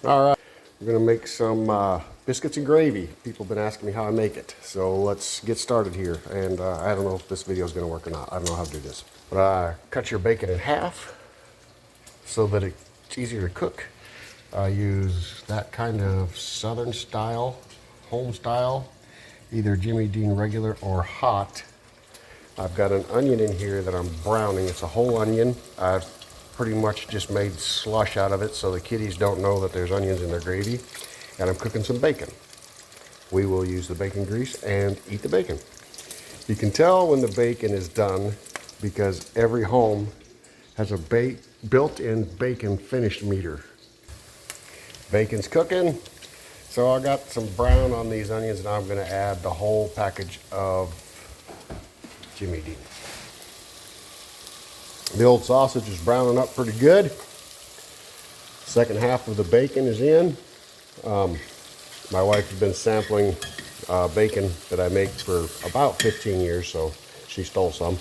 All right, we're gonna make some biscuits and gravy. People have been asking me how I make it. So let's get started here. And I don't know if this video is gonna work or not. I don't know how to do this. But cut your bacon in half so that it's easier to cook. I use that kind of southern style, home style, either Jimmy Dean regular or hot. I've got an onion in here that I'm browning. It's a whole onion. I've pretty much just made slush out of it so the kiddies don't know that there's onions in their gravy. And I'm cooking some bacon. We will use the bacon grease and eat the bacon. You can tell when the bacon is done because every home has a built-in bacon finished meter. Bacon's cooking. So I got some brown on these onions and I'm gonna add the whole package of Jimmy Dean. The old sausage is browning up pretty good. Second half of the bacon is in. My wife has been sampling bacon that I make for about 15 years, so she stole some.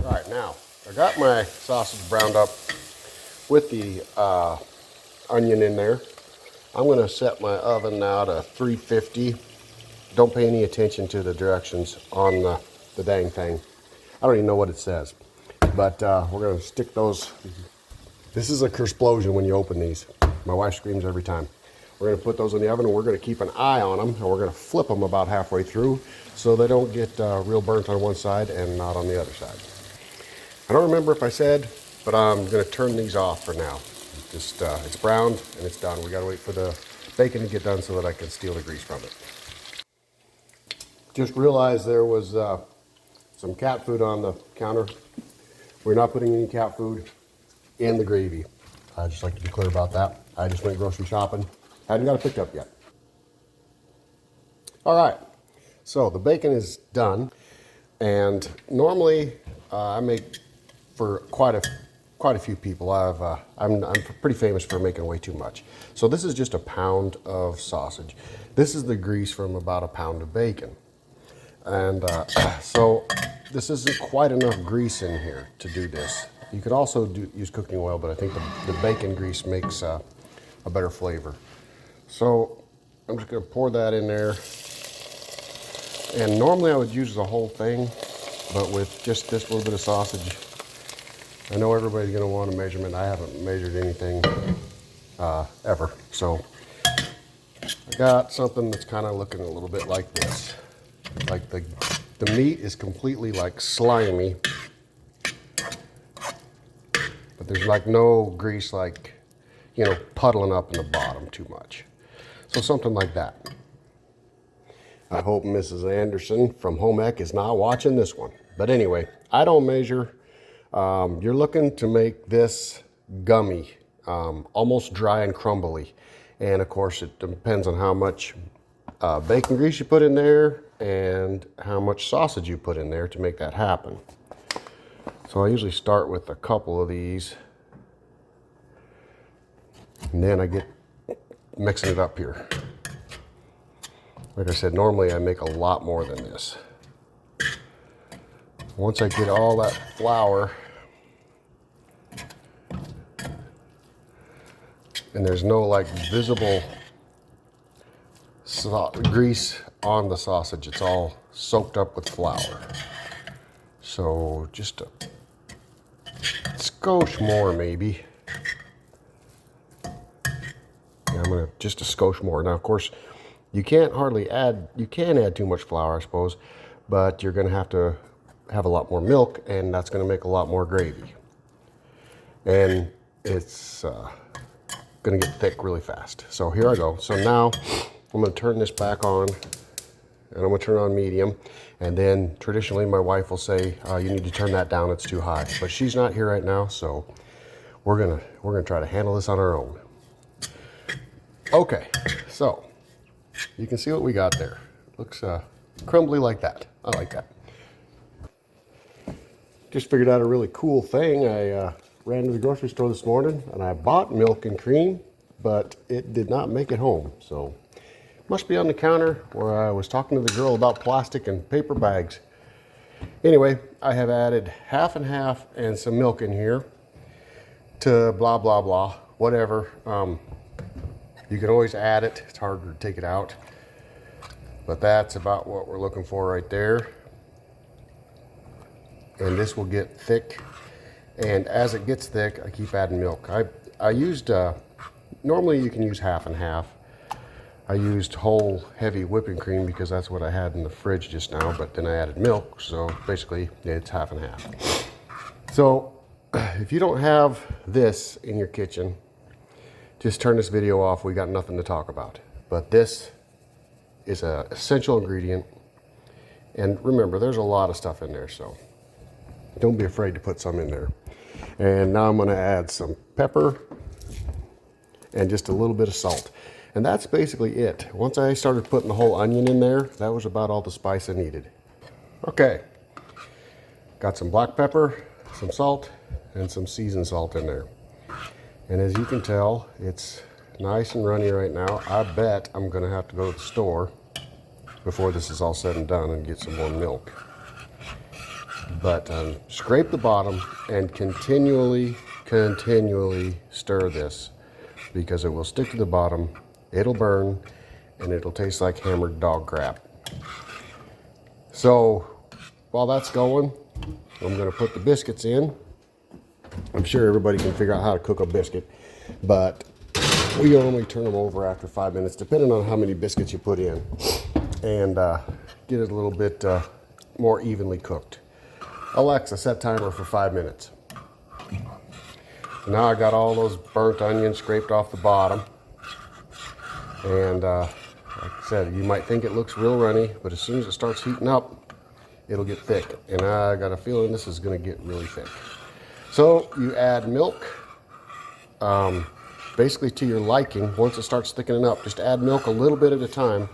All right, now I got my sausage browned up with the onion in there. I'm gonna set my oven now to 350. Don't pay any attention to the directions on the dang thing. I don't even know what it says. But we're gonna stick those. This is a kersplosion when you open these. My wife screams every time. We're gonna put those in the oven and we're gonna keep an eye on them and we're gonna flip them about halfway through so they don't get real burnt on one side and not on the other side. I don't remember if I said, but I'm gonna turn these off for now. Just, it's browned and it's done. We gotta wait for the bacon to get done so that I can steal the grease from it. Just realized there was some cat food on the counter. We're not putting any cat food in the gravy. I'd just like to be clear about that. I just went grocery shopping. Hadn't got it picked up yet. All right, so the bacon is done. And normally I make for quite a few people. I'm pretty famous for making way too much. So this is just a pound of sausage. This is the grease from about a pound of bacon. And so this isn't quite enough grease in here to do this. You could also use cooking oil, but I think the bacon grease makes a better flavor. So I'm just gonna pour that in there. And normally I would use the whole thing, but with just this little bit of sausage, I know everybody's gonna want a measurement. I haven't measured anything ever. So I got something that's kind of looking a little bit like this. Like the meat is completely like slimy, but there's like no grease, like, you know, puddling up in the bottom too much. So something like that. I hope Mrs. Anderson from Home Ec is not watching this one. But anyway, I don't measure. You're looking to make this gummy, almost dry and crumbly. And of course, it depends on how much bacon grease you put in there and how much sausage you put in there to make that happen. So I usually start with a couple of these and then I get mixing it up here. Like I said, normally I make a lot more than this. Once I get all that flour and there's no like visible grease on the sausage, it's all soaked up with flour. So just a skosh more maybe. Yeah, I'm gonna just a skosh more. Now of course you can't add too much flour, I suppose, but you're gonna have to have a lot more milk and that's gonna make a lot more gravy. And it's gonna get thick really fast. So here I go. So now I'm gonna turn this back on and I'm gonna turn on medium. And then traditionally my wife will say, you need to turn that down, it's too high. But she's not here right now, so we're gonna try to handle this on our own. Okay, so you can see what we got there. It looks crumbly like that. I like that. Just figured out a really cool thing. I ran to the grocery store this morning and I bought milk and cream, but it did not make it home. So must be on the counter where I was talking to the girl about plastic and paper bags. Anyway, I have added half and half and some milk in here to blah, blah, blah, whatever. You can always add it. It's harder to take it out. But that's about what we're looking for right there. And this will get thick. And as it gets thick, I keep adding milk. I used, normally you can use half and half. I used whole heavy whipping cream because that's what I had in the fridge just now, but then I added milk, so basically it's half and half. So if you don't have this in your kitchen, just turn this video off. We got nothing to talk about. But this is an essential ingredient. And remember, there's a lot of stuff in there, so don't be afraid to put some in there. And now I'm gonna add some pepper and just a little bit of salt. And that's basically it. Once I started putting the whole onion in there, that was about all the spice I needed. Okay, got some black pepper, some salt, and some seasoned salt in there. And as you can tell, it's nice and runny right now. I bet I'm gonna have to go to the store before this is all said and done and get some more milk. But scrape the bottom and continually stir this, because it will stick to the bottom, it'll burn, and it'll taste like hammered dog crap. So while that's going, I'm gonna put the biscuits in. I'm sure everybody can figure out how to cook a biscuit, but we only turn them over after 5 minutes, depending on how many biscuits you put in, and get it a little bit more evenly cooked. Alexa, set timer for 5 minutes. Now I got all those burnt onions scraped off the bottom. And like I said, you might think it looks real runny, but as soon as it starts heating up, it'll get thick. And I got a feeling this is gonna get really thick. So you add milk, basically to your liking. Once it starts thickening up, just add milk a little bit at a time,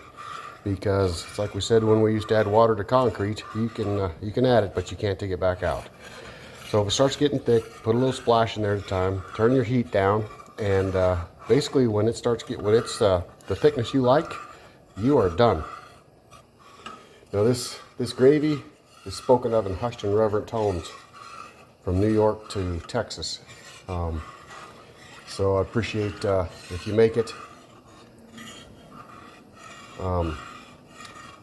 because it's like we said when we used to add water to concrete, you can add it, but you can't take it back out. So if it starts getting thick, put a little splash in there at a time, turn your heat down, and basically when it's the thickness you like, you are done. Now this gravy is spoken of in hushed and reverent tones from New York to Texas. So I appreciate if you make it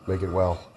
well.